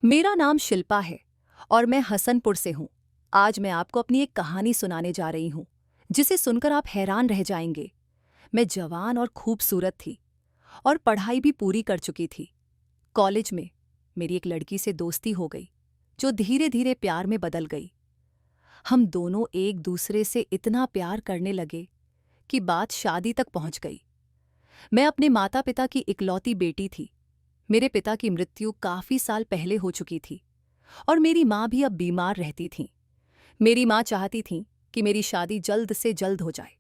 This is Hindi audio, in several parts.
मेरा नाम शिल्पा है और मैं हसनपुर से हूँ। आज मैं आपको अपनी एक कहानी सुनाने जा रही हूँ, जिसे सुनकर आप हैरान रह जाएंगे। मैं जवान और खूबसूरत थी और पढ़ाई भी पूरी कर चुकी थी। कॉलेज में मेरी एक लड़की से दोस्ती हो गई, जो धीरे धीरे प्यार में बदल गई। हम दोनों एक दूसरे से इतना प्यार करने लगे कि बात शादी तक पहुंच गई। मैं अपने माता पिता की इकलौती बेटी थी। मेरे पिता की मृत्यु काफी साल पहले हो चुकी थी और मेरी माँ भी अब बीमार रहती थी। मेरी माँ चाहती थी कि मेरी शादी जल्द से जल्द हो जाए।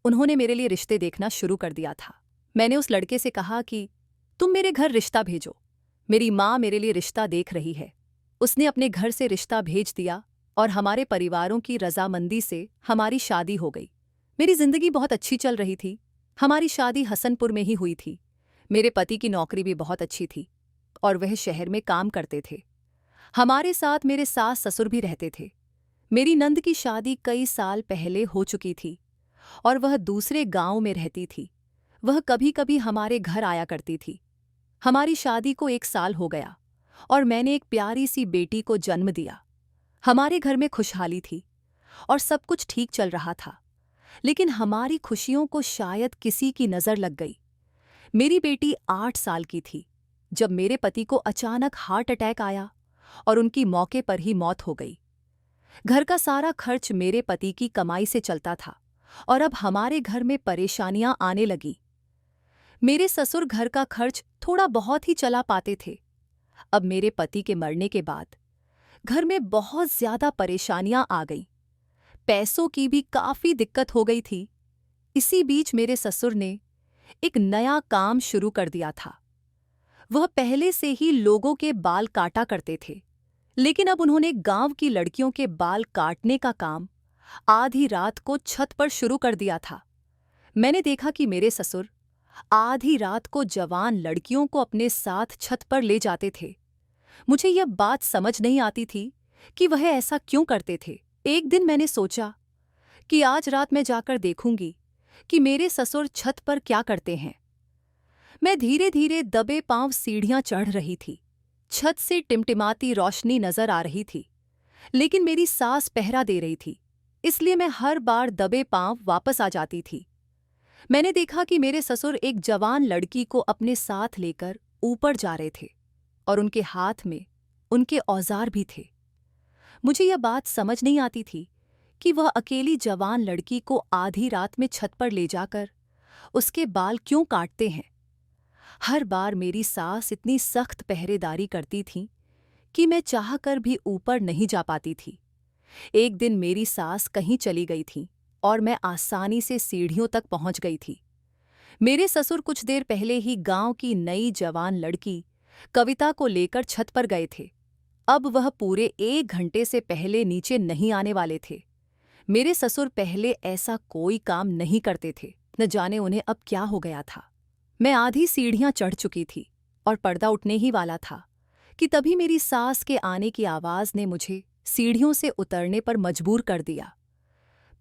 उन्होंने मेरे लिए रिश्ते देखना शुरू कर दिया था। मैंने उस लड़के से कहा कि तुम मेरे घर रिश्ता भेजो। मेरी माँ मेरे लिए रिश्ता देख रही है। उसने अपने घर से रिश्ता भेज दिया और हमारे परिवारों की रजामंदी से हमारी शादी हो गई। मेरी जिंदगी बहुत अच्छी चल रही थी। हमारी शादी हसनपुर में ही हुई थी। मेरे पति की नौकरी भी बहुत अच्छी थी और वह शहर में काम करते थे। हमारे साथ मेरे सास ससुर भी रहते थे। मेरी नंद की शादी कई साल पहले हो चुकी थी और वह दूसरे गांव में रहती थी। वह कभी कभी हमारे घर आया करती थी। हमारी शादी को 1 साल हो गया और मैंने एक प्यारी सी बेटी को जन्म दिया। हमारे घर में खुशहाली थी और सब कुछ ठीक चल रहा था, लेकिन हमारी खुशियों को शायद किसी की नज़र लग गई। मेरी बेटी 8 साल की थी जब मेरे पति को अचानक हार्ट अटैक आया और उनकी मौके पर ही मौत हो गई। घर का सारा खर्च मेरे पति की कमाई से चलता था और अब हमारे घर में परेशानियां आने लगी। मेरे ससुर घर का खर्च थोड़ा बहुत ही चला पाते थे। अब मेरे पति के मरने के बाद घर में बहुत ज्यादा परेशानियां आ गईं। पैसों की भी काफी दिक्कत हो गई थी। इसी बीच मेरे ससुर ने एक नया काम शुरू कर दिया था। वह पहले से ही लोगों के बाल काटा करते थे, लेकिन अब उन्होंने गांव की लड़कियों के बाल काटने का काम आधी रात को छत पर शुरू कर दिया था। मैंने देखा कि मेरे ससुर आधी रात को जवान लड़कियों को अपने साथ छत पर ले जाते थे। मुझे यह बात समझ नहीं आती थी कि वह ऐसा क्यों करते थे। एक दिन मैंने सोचा कि आज रात मैं जाकर देखूंगी कि मेरे ससुर छत पर क्या करते हैं। मैं धीरे धीरे दबे पांव सीढ़ियां चढ़ रही थी। छत से टिमटिमाती रोशनी नजर आ रही थी, लेकिन मेरी सास पहरा दे रही थी, इसलिए मैं हर बार दबे पांव वापस आ जाती थी। मैंने देखा कि मेरे ससुर एक जवान लड़की को अपने साथ लेकर ऊपर जा रहे थे और उनके हाथ में उनके औजार भी थे। मुझे यह बात समझ नहीं आती थी कि वह अकेली जवान लड़की को आधी रात में छत पर ले जाकर उसके बाल क्यों काटते हैं। हर बार मेरी सास इतनी सख्त पहरेदारी करती थी कि मैं चाहकर भी ऊपर नहीं जा पाती थी। एक दिन मेरी सास कहीं चली गई थी और मैं आसानी से सीढ़ियों तक पहुंच गई थी। मेरे ससुर कुछ देर पहले ही गांव की नई जवान लड़की कविता को लेकर छत पर गए थे। अब वह पूरे 1 घंटे से पहले नीचे नहीं आने वाले थे। मेरे ससुर पहले ऐसा कोई काम नहीं करते थे, न जाने उन्हें अब क्या हो गया था। मैं आधी सीढ़ियां चढ़ चुकी थी और पर्दा उठने ही वाला था कि तभी मेरी सास के आने की आवाज ने मुझे सीढ़ियों से उतरने पर मजबूर कर दिया।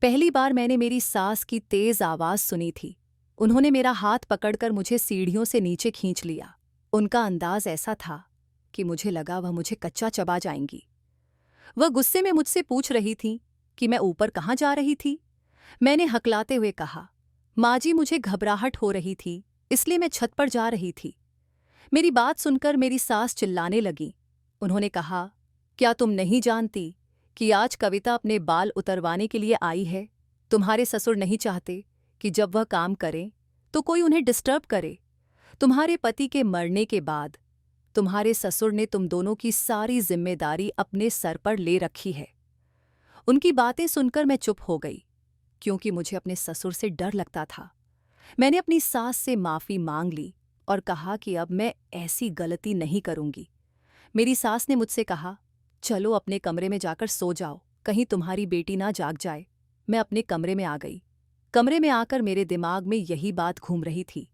पहली बार मैंने मेरी सास की तेज आवाज सुनी थी। उन्होंने मेरा हाथ पकड़कर मुझे सीढ़ियों से नीचे खींच लिया। उनका अंदाज ऐसा था कि मुझे लगा वह मुझे कच्चा चबा जाएंगी। वह गुस्से में मुझसे पूछ रही थी कि मैं ऊपर कहाँ जा रही थी। मैंने हकलाते हुए कहा, माँ जी, मुझे घबराहट हो रही थी, इसलिए मैं छत पर जा रही थी। मेरी बात सुनकर मेरी सास चिल्लाने लगी। उन्होंने कहा, क्या तुम नहीं जानती कि आज कविता अपने बाल उतरवाने के लिए आई है? तुम्हारे ससुर नहीं चाहते कि जब वह काम करें तो कोई उन्हें डिस्टर्ब करे। तुम्हारे पति के मरने के बाद तुम्हारे ससुर ने तुम दोनों की सारी जिम्मेदारी अपने सर पर ले रखी है। उनकी बातें सुनकर मैं चुप हो गई, क्योंकि मुझे अपने ससुर से डर लगता था। मैंने अपनी सास से माफ़ी मांग ली और कहा कि अब मैं ऐसी गलती नहीं करूंगी। मेरी सास ने मुझसे कहा, चलो अपने कमरे में जाकर सो जाओ, कहीं तुम्हारी बेटी ना जाग जाए। मैं अपने कमरे में आ गई। कमरे में आकर मेरे दिमाग में यही बात घूम रही थी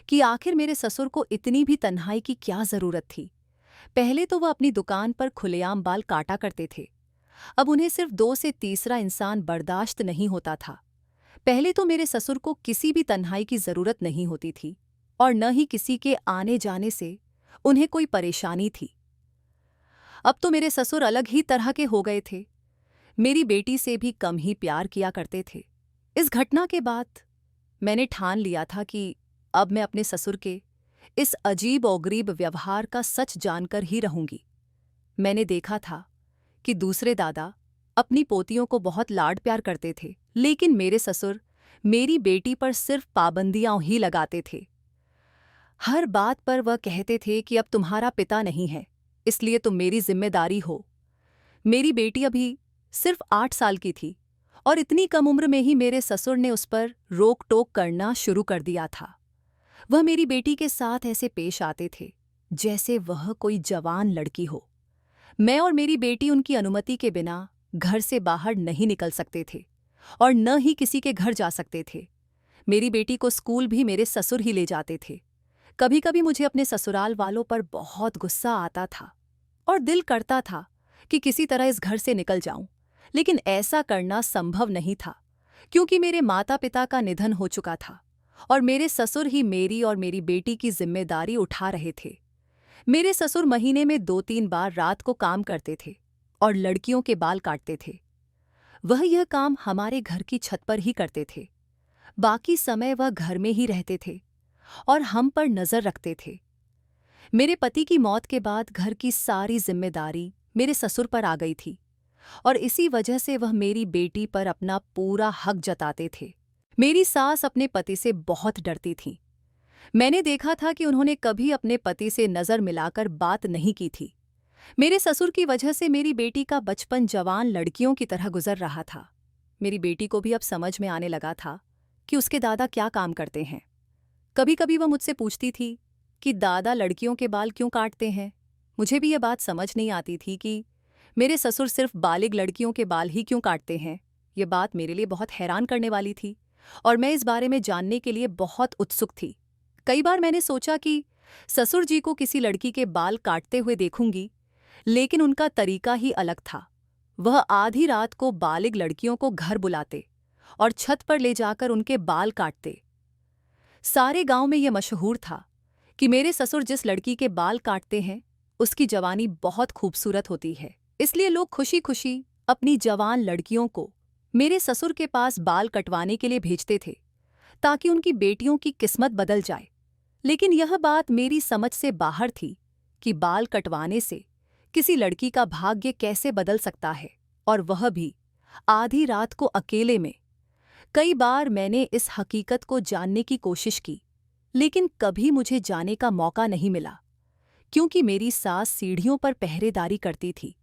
कि आखिर मेरे ससुर को इतनी भी तन्हाई की क्या ज़रूरत थी। पहले तो वह अपनी दुकान पर खुलेआम बाल काटा करते थे, अब उन्हें सिर्फ 2 से तीसरा इंसान बर्दाश्त नहीं होता था। पहले तो मेरे ससुर को किसी भी तन्हाई की जरूरत नहीं होती थी और न ही किसी के आने जाने से उन्हें कोई परेशानी थी। अब तो मेरे ससुर अलग ही तरह के हो गए थे, मेरी बेटी से भी कम ही प्यार किया करते थे। इस घटना के बाद मैंने ठान लिया था कि अब मैं अपने ससुर के इस अजीब और गरीब व्यवहार का सच जानकर ही रहूंगी। मैंने देखा था कि दूसरे दादा अपनी पोतियों को बहुत लाड प्यार करते थे, लेकिन मेरे ससुर मेरी बेटी पर सिर्फ पाबंदियां ही लगाते थे। हर बात पर वह कहते थे कि अब तुम्हारा पिता नहीं है, इसलिए तुम मेरी जिम्मेदारी हो। मेरी बेटी अभी सिर्फ 8 साल की थी और इतनी कम उम्र में ही मेरे ससुर ने उस पर रोक टोक करना शुरू कर दिया था। वह मेरी बेटी के साथ ऐसे पेश आते थे जैसे वह कोई जवान लड़की हो। मैं और मेरी बेटी उनकी अनुमति के बिना घर से बाहर नहीं निकल सकते थे और न ही किसी के घर जा सकते थे। मेरी बेटी को स्कूल भी मेरे ससुर ही ले जाते थे। कभी कभी मुझे अपने ससुराल वालों पर बहुत गुस्सा आता था और दिल करता था कि किसी तरह इस घर से निकल जाऊं, लेकिन ऐसा करना संभव नहीं था क्योंकि मेरे माता पिता का निधन हो चुका था और मेरे ससुर ही मेरी और मेरी बेटी की जिम्मेदारी उठा रहे थे। मेरे ससुर महीने में 2-3 बार रात को काम करते थे और लड़कियों के बाल काटते थे। वह यह काम हमारे घर की छत पर ही करते थे। बाकी समय वह घर में ही रहते थे और हम पर नजर रखते थे। मेरे पति की मौत के बाद घर की सारी जिम्मेदारी मेरे ससुर पर आ गई थी और इसी वजह से वह मेरी बेटी पर अपना पूरा हक जताते थे। मेरी सास अपने पति से बहुत डरती थी। मैंने देखा था कि उन्होंने कभी अपने पति से नजर मिलाकर बात नहीं की थी। मेरे ससुर की वजह से मेरी बेटी का बचपन जवान लड़कियों की तरह गुजर रहा था। मेरी बेटी को भी अब समझ में आने लगा था कि उसके दादा क्या काम करते हैं। कभी कभी वह मुझसे पूछती थी कि दादा लड़कियों के बाल क्यों काटते हैं। मुझे भी यह बात समझ नहीं आती थी कि मेरे ससुर सिर्फ बालिग लड़कियों के बाल ही क्यों काटते हैं। यह बात मेरे लिए बहुत हैरान करने वाली थी और मैं इस बारे में जानने के लिए बहुत उत्सुक थी। कई बार मैंने सोचा कि ससुर जी को किसी लड़की के बाल काटते हुए देखूंगी, लेकिन उनका तरीका ही अलग था। वह आधी रात को बालिग लड़कियों को घर बुलाते और छत पर ले जाकर उनके बाल काटते। सारे गांव में यह मशहूर था कि मेरे ससुर जिस लड़की के बाल काटते हैं उसकी जवानी बहुत खूबसूरत होती है, इसलिए लोग खुशी खुशी अपनी जवान लड़कियों को मेरे ससुर के पास बाल कटवाने के लिए भेजते थे ताकि उनकी बेटियों की किस्मत बदल जाए। लेकिन यह बात मेरी समझ से बाहर थी कि बाल कटवाने से किसी लड़की का भाग्य कैसे बदल सकता है, और वह भी आधी रात को अकेले में। कई बार मैंने इस हकीकत को जानने की कोशिश की, लेकिन कभी मुझे जाने का मौका नहीं मिला क्योंकि मेरी सास सीढ़ियों पर पहरेदारी करती थी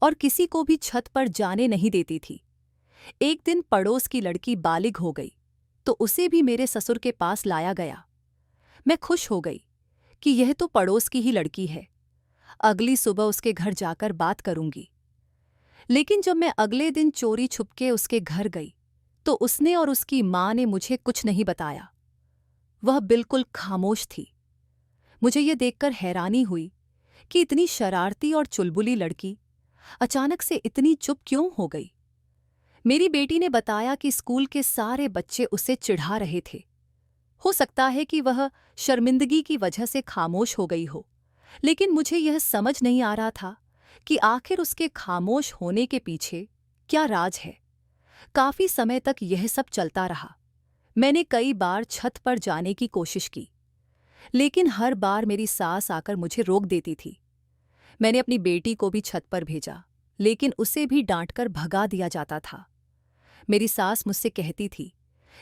और किसी को भी छत पर जाने नहीं देती थी। एक दिन पड़ोस की लड़की बालिग हो गई तो उसे भी मेरे ससुर के पास लाया गया। मैं खुश हो गई कि यह तो पड़ोस की ही लड़की है, अगली सुबह उसके घर जाकर बात करूंगी। लेकिन जब मैं अगले दिन चोरी छुपके उसके घर गई तो उसने और उसकी मां ने मुझे कुछ नहीं बताया। वह बिल्कुल खामोश थी। मुझे यह देखकर हैरानी हुई कि इतनी शरारती और चुलबुली लड़की अचानक से इतनी चुप क्यों हो गई। मेरी बेटी ने बताया कि स्कूल के सारे बच्चे उसे चिढ़ा रहे थे। हो सकता है कि वह शर्मिंदगी की वजह से खामोश हो गई हो, लेकिन मुझे यह समझ नहीं आ रहा था कि आखिर उसके खामोश होने के पीछे क्या राज है। काफी समय तक यह सब चलता रहा। मैंने कई बार छत पर जाने की कोशिश की, लेकिन हर बार मेरी सास आकर मुझे रोक देती थी। मैंने अपनी बेटी को भी छत पर भेजा, लेकिन उसे भी डांटकर भगा दिया जाता था। मेरी सास मुझसे कहती थी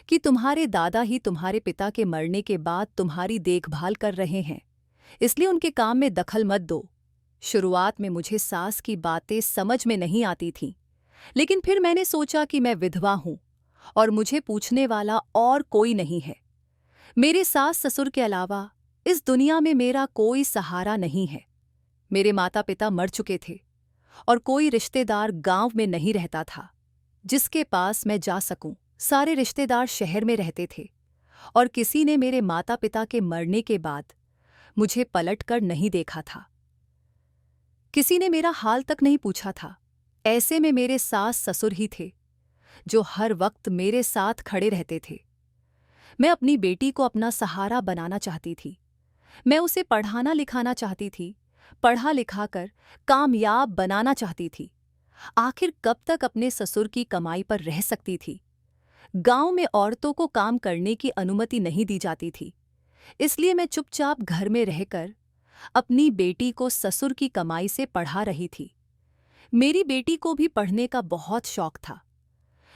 कि तुम्हारे दादा ही तुम्हारे पिता के मरने के बाद तुम्हारी देखभाल कर रहे हैं, इसलिए उनके काम में दखल मत दो। शुरुआत में मुझे सास की बातें समझ में नहीं आती थीं, लेकिन फिर मैंने सोचा कि मैं विधवा हूं और मुझे पूछने वाला और कोई नहीं है। मेरे सास ससुर के अलावा इस दुनिया में मेरा कोई सहारा नहीं है। मेरे माता पिता मर चुके थे और कोई रिश्तेदार गांव में नहीं रहता था जिसके पास मैं जा सकूं। सारे रिश्तेदार शहर में रहते थे और किसी ने मेरे माता पिता के मरने के बाद मुझे पलट कर नहीं देखा था। किसी ने मेरा हाल तक नहीं पूछा था। ऐसे में मेरे सास ससुर ही थे जो हर वक्त मेरे साथ खड़े रहते थे। मैं अपनी बेटी को अपना सहारा बनाना चाहती थी। मैं उसे पढ़ाना लिखाना चाहती थी, पढ़ा लिखा कर कामयाब बनाना चाहती थी। आखिर कब तक अपने ससुर की कमाई पर रह सकती थी? गांव में औरतों को काम करने की अनुमति नहीं दी जाती थी, इसलिए मैं चुपचाप घर में रहकर अपनी बेटी को ससुर की कमाई से पढ़ा रही थी। मेरी बेटी को भी पढ़ने का बहुत शौक था।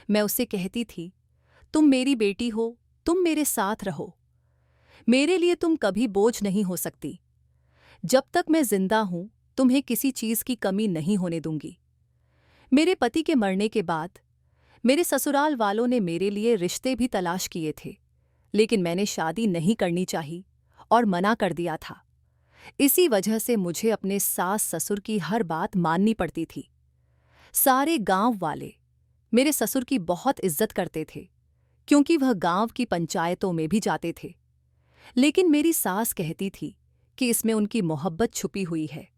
मैं उससे कहती थी, तुम मेरी बेटी हो, तुम मेरे साथ रहो। मेरे लिए तुम कभी बोझ नहीं हो सकती। जब तक मैं जिंदा हूं, तुम्हें किसी चीज की कमी नहीं होने दूंगी। मेरे पति के मरने के बाद मेरे ससुराल वालों ने मेरे लिए रिश्ते भी तलाश किए थे, लेकिन मैंने शादी नहीं करनी चाही और मना कर दिया था। इसी वजह से मुझे अपने सास ससुर की हर बात माननी पड़ती थी। सारे गांव वाले मेरे ससुर की बहुत इज्जत करते थे, क्योंकि वह गांव की पंचायतों में भी जाते थे। लेकिन मेरी सास कहती थी कि इसमें उनकी मोहब्बत छुपी हुई है।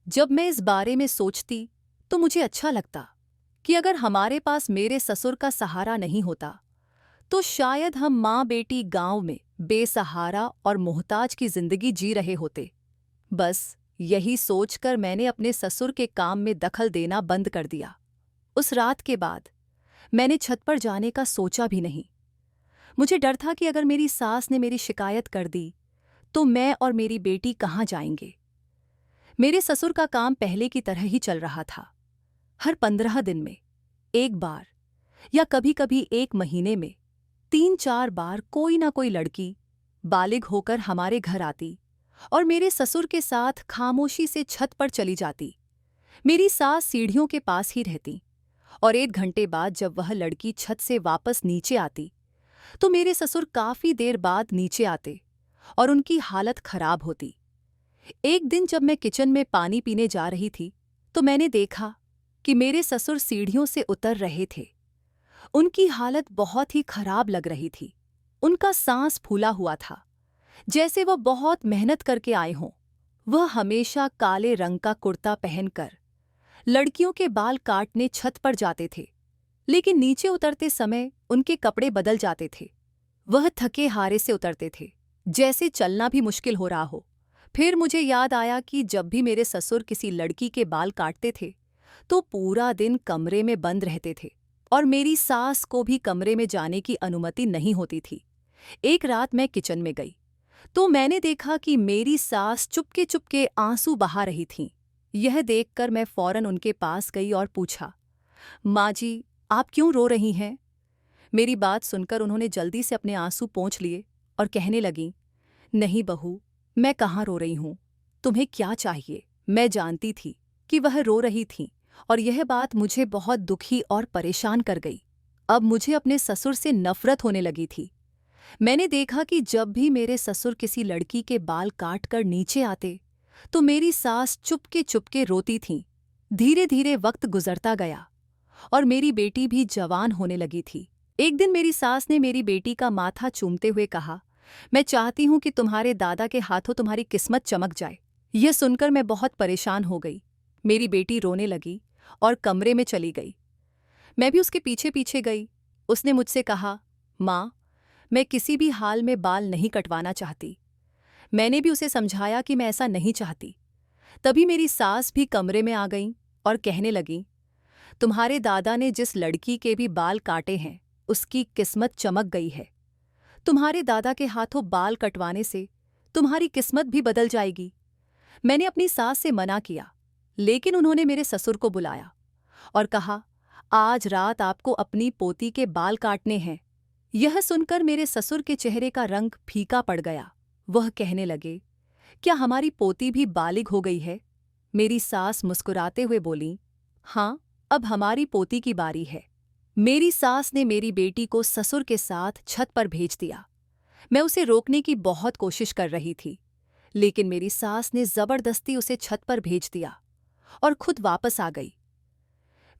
जब मैं इस बारे में सोचती तो मुझे अच्छा लगता कि अगर हमारे पास मेरे ससुर का सहारा नहीं होता तो शायद हम माँ बेटी गांव में बेसहारा और मोहताज की जिंदगी जी रहे होते। बस यही सोचकर मैंने अपने ससुर के काम में दखल देना बंद कर दिया। उस रात के बाद मैंने छत पर जाने का सोचा भी नहीं। मुझे डर था कि अगर मेरी सास ने मेरी शिकायत कर दी तो मैं और मेरी बेटी कहाँ जाएंगे। मेरे ससुर का काम पहले की तरह ही चल रहा था। हर 15 दिन में एक बार या कभी-कभी 1 महीने में 3-4 बार कोई ना कोई लड़की बालिग होकर हमारे घर आती और मेरे ससुर के साथ खामोशी से छत पर चली जाती। मेरी सास सीढ़ियों के पास ही रहती और 1 घंटे बाद जब वह लड़की छत से वापस नीचे आती तो मेरे ससुर काफी देर बाद नीचे आते और उनकी हालत खराब होती। एक दिन जब मैं किचन में पानी पीने जा रही थी तो मैंने देखा कि मेरे ससुर सीढ़ियों से उतर रहे थे। उनकी हालत बहुत ही खराब लग रही थी। उनका सांस फूला हुआ था, जैसे वह बहुत मेहनत करके आए हों। वह हमेशा काले रंग का कुर्ता पहनकर लड़कियों के बाल काटने छत पर जाते थे, लेकिन नीचे उतरते समय उनके कपड़े बदल जाते थे। वह थके हारे से उतरते थे, जैसे चलना भी मुश्किल हो रहा हो। फिर मुझे याद आया कि जब भी मेरे ससुर किसी लड़की के बाल काटते थे तो पूरा दिन कमरे में बंद रहते थे और मेरी सास को भी कमरे में जाने की अनुमति नहीं होती थी। एक रात मैं किचन में गई तो मैंने देखा कि मेरी सास चुपके चुपके आंसू बहा रही थीं। यह देखकर मैं फौरन उनके पास गई और पूछा, माँ जी, आप क्यों रो रही हैं? मेरी बात सुनकर उन्होंने जल्दी से अपने आंसू पोंछ लिए और कहने लगीं, नहीं बहू, मैं कहाँ रो रही हूँ, तुम्हें क्या चाहिए? मैं जानती थी कि वह रो रही थीं और यह बात मुझे बहुत दुखी और परेशान कर गई। अब मुझे अपने ससुर से नफरत होने लगी थी। मैंने देखा कि जब भी मेरे ससुर किसी लड़की के बाल काटकर नीचे आते तो मेरी सास चुपके चुपके रोती थीं। धीरे धीरे वक्त गुजरता गया और मेरी बेटी भी जवान होने लगी थी। एक दिन मेरी सास ने मेरी बेटी का माथा चूमते हुए कहा, मैं चाहती हूं कि तुम्हारे दादा के हाथों तुम्हारी किस्मत चमक जाए। यह सुनकर मैं बहुत परेशान हो गई। मेरी बेटी रोने लगी और कमरे में चली गई। मैं भी उसके पीछे पीछे गई। उसने मुझसे कहा, माँ, मैं किसी भी हाल में बाल नहीं कटवाना चाहती। मैंने भी उसे समझाया कि मैं ऐसा नहीं चाहती। तभी मेरी सास भी कमरे में आ गईं और कहने लगीं, तुम्हारे दादा ने जिस लड़की के भी बाल काटे हैं उसकी किस्मत चमक गई है। तुम्हारे दादा के हाथों बाल कटवाने से तुम्हारी किस्मत भी बदल जाएगी। मैंने अपनी सास से मना किया, लेकिन उन्होंने मेरे ससुर को बुलाया और कहा, आज रात आपको अपनी पोती के बाल काटने हैं। यह सुनकर मेरे ससुर के चेहरे का रंग फीका पड़ गया। वह कहने लगे, क्या हमारी पोती भी बालिग हो गई है? मेरी सास मुस्कुराते हुए बोली, हाँ, अब हमारी पोती की बारी है। मेरी सास ने मेरी बेटी को ससुर के साथ छत पर भेज दिया। मैं उसे रोकने की बहुत कोशिश कर रही थी, लेकिन मेरी सास ने जबरदस्ती उसे छत पर भेज दिया और खुद वापस आ गई।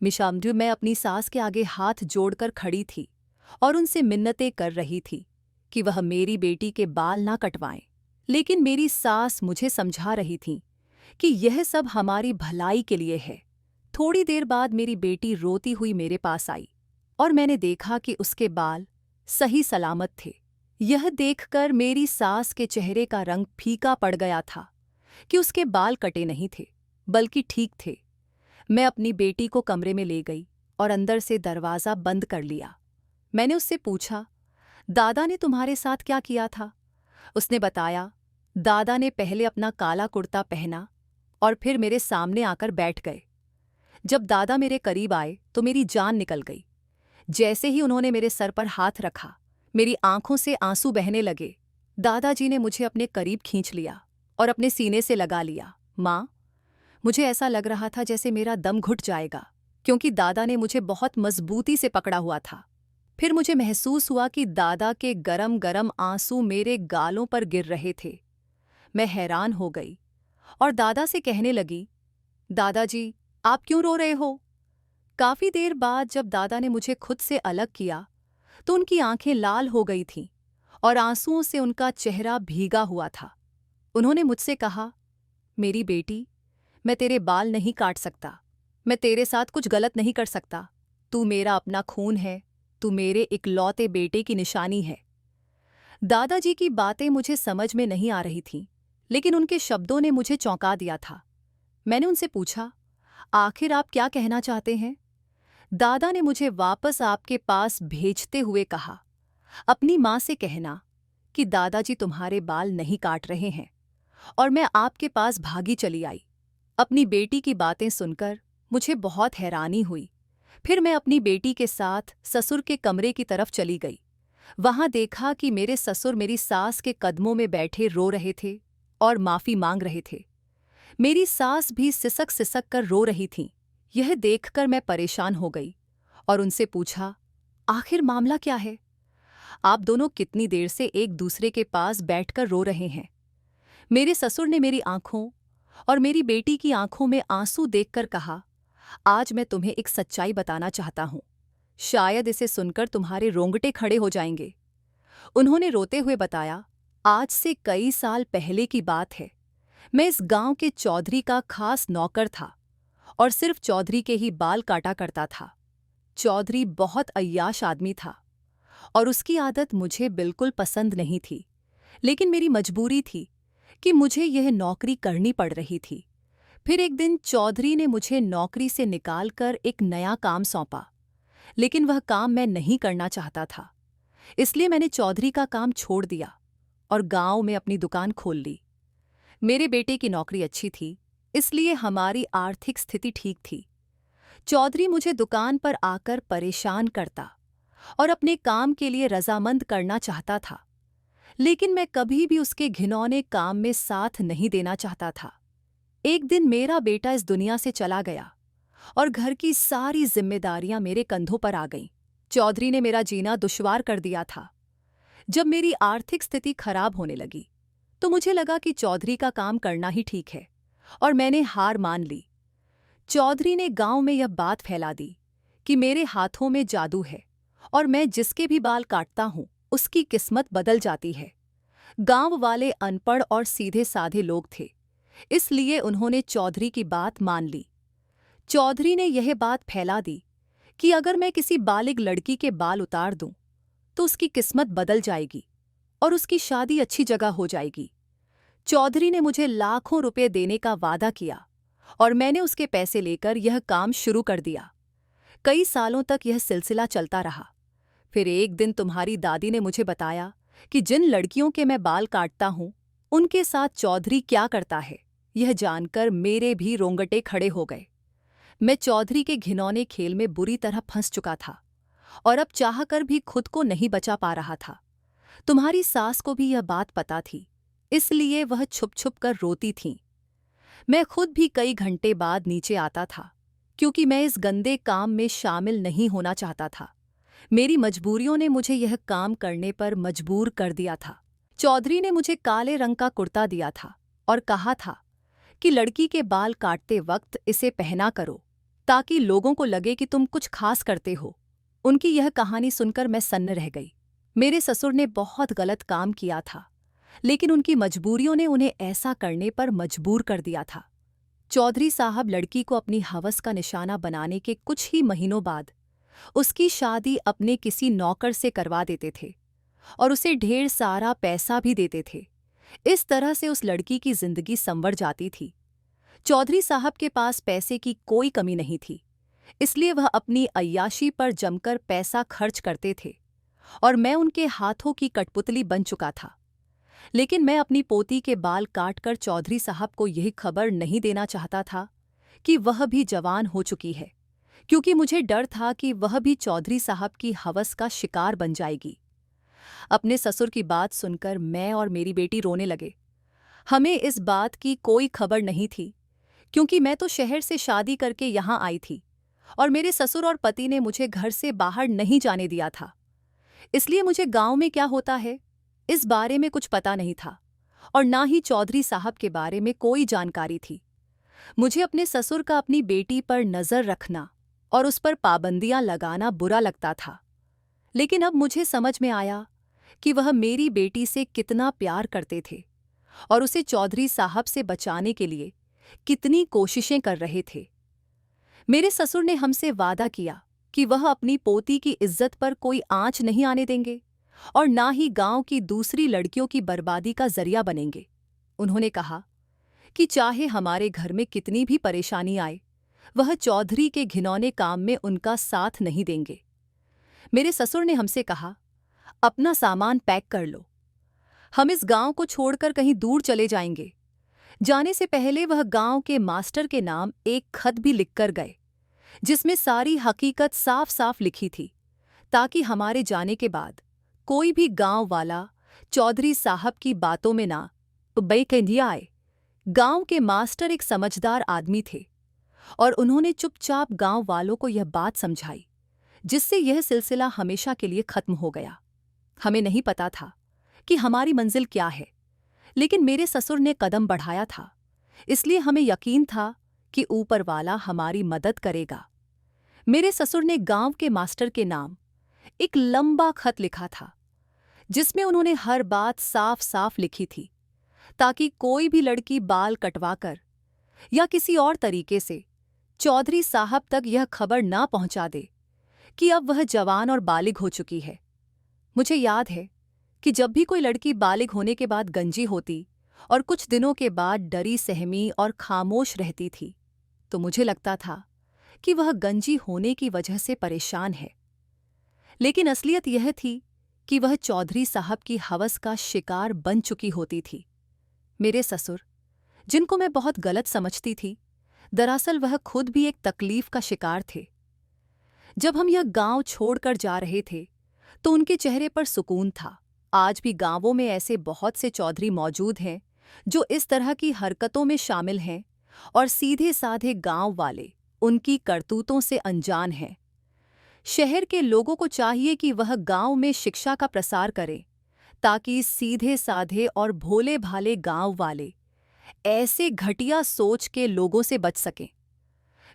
मिशामदू, मैं अपनी सास के आगे हाथ जोड़कर खड़ी थी और उनसे मिन्नतें कर रही थी कि वह मेरी बेटी के बाल ना कटवाएं। लेकिन मेरी सास मुझे समझा रही थी कि यह सब हमारी भलाई के लिए है। थोड़ी देर बाद मेरी बेटी रोती हुई मेरे पास आई और मैंने देखा कि उसके बाल सही सलामत थे। यह देखकर मेरी सास के चेहरे का रंग फीका पड़ गया था। कि उसके बाल कटे नहीं थे, बल्कि ठीक थे। मैं अपनी बेटी को कमरे में ले गई और अंदर से दरवाज़ा बंद कर लिया। मैंने उससे पूछा, दादा ने तुम्हारे साथ क्या किया था? उसने बताया, दादा ने पहले अपना काला कुर्ता पहना और फिर मेरे सामने आकर बैठ गए। जब दादा मेरे करीब आए तो मेरी जान निकल गई। जैसे ही उन्होंने मेरे सर पर हाथ रखा, मेरी आंखों से आंसू बहने लगे। दादाजी ने मुझे अपने करीब खींच लिया और अपने सीने से लगा लिया। माँ, मुझे ऐसा लग रहा था जैसे मेरा दम घुट जाएगा, क्योंकि दादा ने मुझे बहुत मजबूती से पकड़ा हुआ था। फिर मुझे महसूस हुआ कि दादा के गरम गरम आंसू मेरे गालों पर गिर रहे थे। मैं हैरान हो गई और दादा से कहने लगी, दादाजी, आप क्यों रो रहे हो? काफी देर बाद जब दादा ने मुझे खुद से अलग किया तो उनकी आंखें लाल हो गई थीं और आंसुओं से उनका चेहरा भीगा हुआ था। उन्होंने मुझसे कहा, मेरी बेटी, मैं तेरे बाल नहीं काट सकता, मैं तेरे साथ कुछ गलत नहीं कर सकता। तू मेरा अपना खून है, तू मेरे इकलौते बेटे की निशानी है। दादाजी की बातें मुझे समझ में नहीं आ रही थीं, लेकिन उनके शब्दों ने मुझे चौंका दिया था। मैंने उनसे पूछा, आखिर आप क्या कहना चाहते हैं? दादा ने मुझे वापस आपके पास भेजते हुए कहा, अपनी माँ से कहना कि दादाजी तुम्हारे बाल नहीं काट रहे हैं। और मैं आपके पास भागी चली आई। अपनी बेटी की बातें सुनकर मुझे बहुत हैरानी हुई। फिर मैं अपनी बेटी के साथ ससुर के कमरे की तरफ चली गई। वहां देखा कि मेरे ससुर मेरी सास के कदमों में बैठे रो रहे थे और माफी मांग रहे थे। मेरी सास भी सिसक सिसक कर रो रही थीं। यह देखकर मैं परेशान हो गई और उनसे पूछा, आखिर मामला क्या है? आप दोनों कितनी देर से एक दूसरे के पास बैठकर रो रहे हैं? मेरे ससुर ने मेरी आंखों और मेरी बेटी की आंखों में आंसू देखकर कहा, आज मैं तुम्हें एक सच्चाई बताना चाहता हूं। शायद इसे सुनकर तुम्हारे रोंगटे खड़े हो जाएंगे। उन्होंने रोते हुए बताया, आज से कई साल पहले की बात है। मैं इस गांव के चौधरी का खास नौकर था और सिर्फ चौधरी के ही बाल काटा करता था। चौधरी बहुत अय्याश आदमी था और उसकी आदत मुझे बिल्कुल पसंद नहीं थी, लेकिन मेरी मजबूरी थी कि मुझे यह नौकरी करनी पड़ रही थी। फिर एक दिन चौधरी ने मुझे नौकरी से निकालकर एक नया काम सौंपा, लेकिन वह काम मैं नहीं करना चाहता था। इसलिए मैंने चौधरी का काम छोड़ दिया और गांव में अपनी दुकान खोल ली। मेरे बेटे की नौकरी अच्छी थी, इसलिए हमारी आर्थिक स्थिति ठीक थी। चौधरी मुझे दुकान पर आकर परेशान करता और अपने काम के लिए रजामंद करना चाहता था, लेकिन मैं कभी भी उसके घिनौने काम में साथ नहीं देना चाहता था। एक दिन मेरा बेटा इस दुनिया से चला गया और घर की सारी जिम्मेदारियां मेरे कंधों पर आ गईं। चौधरी ने मेरा जीना दुश्वार कर दिया था। जब मेरी आर्थिक स्थिति खराब होने लगी तो मुझे लगा कि चौधरी का काम करना ही ठीक है और मैंने हार मान ली। चौधरी ने गांव में यह बात फैला दी कि मेरे हाथों में जादू है और मैं जिसके भी बाल काटता हूं उसकी किस्मत बदल जाती है। गांव वाले अनपढ़ और सीधे साधे लोग थे, इसलिए उन्होंने चौधरी की बात मान ली। चौधरी ने यह बात फैला दी कि अगर मैं किसी बालिग लड़की के बाल उतार दूं तो उसकी किस्मत बदल जाएगी और उसकी शादी अच्छी जगह हो जाएगी। चौधरी ने मुझे लाखों रुपए देने का वादा किया और मैंने उसके पैसे लेकर यह काम शुरू कर दिया। कई सालों तक यह सिलसिला चलता रहा। फिर एक दिन तुम्हारी दादी ने मुझे बताया कि जिन लड़कियों के मैं बाल काटता हूं उनके साथ चौधरी क्या करता है। यह जानकर मेरे भी रोंगटे खड़े हो गए। मैं चौधरी के घिनौने खेल में बुरी तरह फंस चुका था और अब चाहकर भी खुद को नहीं बचा पा रहा था। तुम्हारी सास को भी यह बात पता थी, इसलिए वह छुप छुप कर रोती थीं। मैं खुद भी कई घंटे बाद नीचे आता था, क्योंकि मैं इस गंदे काम में शामिल नहीं होना चाहता था। मेरी मजबूरियों ने मुझे यह काम करने पर मजबूर कर दिया था। चौधरी ने मुझे काले रंग का कुर्ता दिया था और कहा था कि लड़की के बाल काटते वक्त इसे पहना करो, ताकि लोगों को लगे कि तुम कुछ खास करते हो। उनकी यह कहानी सुनकर मैं सन्न रह गई। मेरे ससुर ने बहुत गलत काम किया था, लेकिन उनकी मजबूरियों ने उन्हें ऐसा करने पर मजबूर कर दिया था। चौधरी साहब लड़की को अपनी हवस का निशाना बनाने के कुछ ही महीनों बाद उसकी शादी अपने किसी नौकर से करवा देते थे और उसे ढेर सारा पैसा भी देते थे, इस तरह से उस लड़की की जिंदगी संवर जाती थी। चौधरी साहब के पास पैसे की कोई कमी नहीं थी, इसलिए वह अपनी अय्याशी पर जमकर पैसा खर्च करते थे और मैं उनके हाथों की कठपुतली बन चुका था। लेकिन मैं अपनी पोती के बाल काटकर चौधरी साहब को यही खबर नहीं देना चाहता था कि वह भी जवान हो चुकी है, क्योंकि मुझे डर था कि वह भी चौधरी साहब की हवस का शिकार बन जाएगी। अपने ससुर की बात सुनकर मैं और मेरी बेटी रोने लगे। हमें इस बात की कोई खबर नहीं थी, क्योंकि मैं तो शहर से शादी करके यहाँ आई थी और मेरे ससुर और पति ने मुझे घर से बाहर नहीं जाने दिया था। इसलिए मुझे गांव में क्या होता है इस बारे में कुछ पता नहीं था और ना ही चौधरी साहब के बारे में कोई जानकारी थी। मुझे अपने ससुर का अपनी बेटी पर नजर रखना और उस पर पाबंदियां लगाना बुरा लगता था, लेकिन अब मुझे समझ में आया कि वह मेरी बेटी से कितना प्यार करते थे और उसे चौधरी साहब से बचाने के लिए कितनी कोशिशें कर रहे थे। मेरे ससुर ने हमसे वादा किया कि वह अपनी पोती की इज्जत पर कोई आंच नहीं आने देंगे और ना ही गांव की दूसरी लड़कियों की बर्बादी का जरिया बनेंगे। उन्होंने कहा कि चाहे हमारे घर में कितनी भी परेशानी आए, वह चौधरी के घिनौने काम में उनका साथ नहीं देंगे। मेरे ससुर ने हमसे कहा, अपना सामान पैक कर लो, हम इस गांव को छोड़कर कहीं दूर चले जाएंगे। जाने से पहले वह गांव के मास्टर के नाम एक खत भी लिखकर गए, जिसमें सारी हकीकत साफ साफ लिखी थी, ताकि हमारे जाने के बाद कोई भी गांव वाला चौधरी साहब की बातों में ना बेकंदिया आए। गांव के मास्टर एक समझदार आदमी थे और उन्होंने चुपचाप गांव वालों को यह बात समझाई, जिससे यह सिलसिला हमेशा के लिए खत्म हो गया। हमें नहीं पता था कि हमारी मंजिल क्या है, लेकिन मेरे ससुर ने कदम बढ़ाया था, इसलिए हमें यकीन था कि ऊपर वाला हमारी मदद करेगा। मेरे ससुर ने गांव के मास्टर के नाम एक लंबा खत लिखा था, जिसमें उन्होंने हर बात साफ साफ लिखी थी, ताकि कोई भी लड़की बाल कटवाकर या किसी और तरीके से चौधरी साहब तक यह खबर ना पहुंचा दे कि अब वह जवान और बालिग हो चुकी है। मुझे याद है कि जब भी कोई लड़की बालिग होने के बाद गंजी होती और कुछ दिनों के बाद डरी सहमी और खामोश रहती थी, तो मुझे लगता था कि वह गंजी होने की वजह से परेशान है। लेकिन असलियत यह थी कि वह चौधरी साहब की हवस का शिकार बन चुकी होती थी। मेरे ससुर, जिनको मैं बहुत गलत समझती थी, दरअसल वह खुद भी एक तकलीफ का शिकार थे। जब हम यह गांव छोड़कर जा रहे थे, तो उनके चेहरे पर सुकून था। आज भी गांवों में ऐसे बहुत से चौधरी मौजूद हैं जो इस तरह की हरकतों में शामिल हैं और सीधे साधे गांव वाले उनकी करतूतों से अनजान हैं। शहर के लोगों को चाहिए कि वह गांव में शिक्षा का प्रसार करें, ताकि सीधे साधे और भोले भाले गांव वाले ऐसे घटिया सोच के लोगों से बच सकें।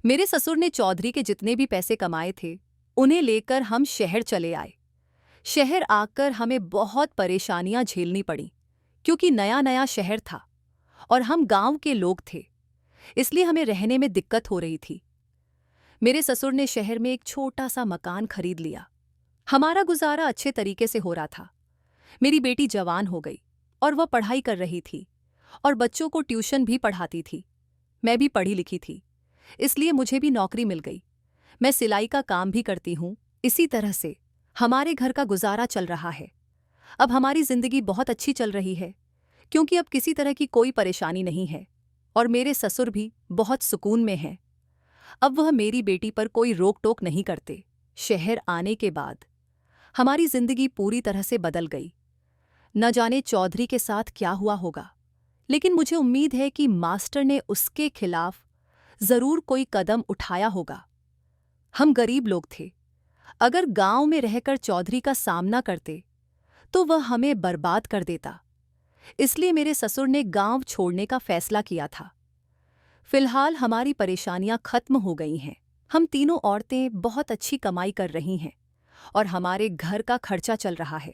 मेरे ससुर ने चौधरी के जितने भी पैसे कमाए थे, उन्हें लेकर हम शहर चले आए। शहर आकर हमें बहुत परेशानियां झेलनी पड़ीं, क्योंकि नया नया शहर था और हम गांव के लोग थे, इसलिए हमें रहने में दिक्कत हो रही थी। मेरे ससुर ने शहर में एक छोटा सा मकान खरीद लिया। हमारा गुजारा अच्छे तरीके से हो रहा था। मेरी बेटी जवान हो गई और वह पढ़ाई कर रही थी और बच्चों को ट्यूशन भी पढ़ाती थी। मैं भी पढ़ी लिखी थी, इसलिए मुझे भी नौकरी मिल गई। मैं सिलाई का काम भी करती हूँ। इसी तरह से हमारे घर का गुजारा चल रहा है। अब हमारी जिंदगी बहुत अच्छी चल रही है, क्योंकि अब किसी तरह की कोई परेशानी नहीं है और मेरे ससुर भी बहुत सुकून में हैं। अब वह मेरी बेटी पर कोई रोक टोक नहीं करते। शहर आने के बाद हमारी जिंदगी पूरी तरह से बदल गई। न जाने चौधरी के साथ क्या हुआ होगा, लेकिन मुझे उम्मीद है कि मास्टर ने उसके खिलाफ जरूर कोई कदम उठाया होगा। हम गरीब लोग थे। अगर गांव में रहकर चौधरी का सामना करते तो वह हमें बर्बाद कर देता। इसलिए मेरे ससुर ने गांव छोड़ने का फैसला किया था। फिलहाल हमारी परेशानियां खत्म हो गई हैं। हम तीनों औरतें बहुत अच्छी कमाई कर रही हैं और हमारे घर का खर्चा चल रहा है।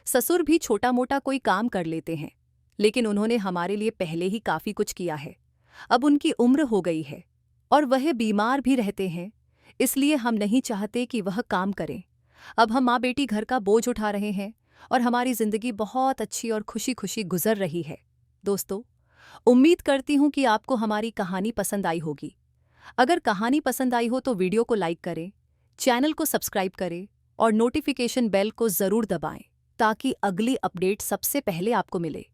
ससुर भी छोटा मोटा कोई काम कर लेते हैं, लेकिन उन्होंने हमारे लिए पहले ही काफ़ी कुछ किया है। अब उनकी उम्र हो गई है और वह बीमार भी रहते हैं, इसलिए हम नहीं चाहते कि वह काम करें। अब हम माँ बेटी घर का बोझ उठा रहे हैं और हमारी जिंदगी बहुत अच्छी और खुशी खुशी गुजर रही है। दोस्तों, उम्मीद करती हूँ कि आपको हमारी कहानी पसंद आई होगी। अगर कहानी पसंद आई हो तो वीडियो को लाइक करें, चैनल को सब्सक्राइब करें और नोटिफिकेशन बेल को ज़रूर दबाएं ताकि अगली अपडेट सबसे पहले आपको मिले।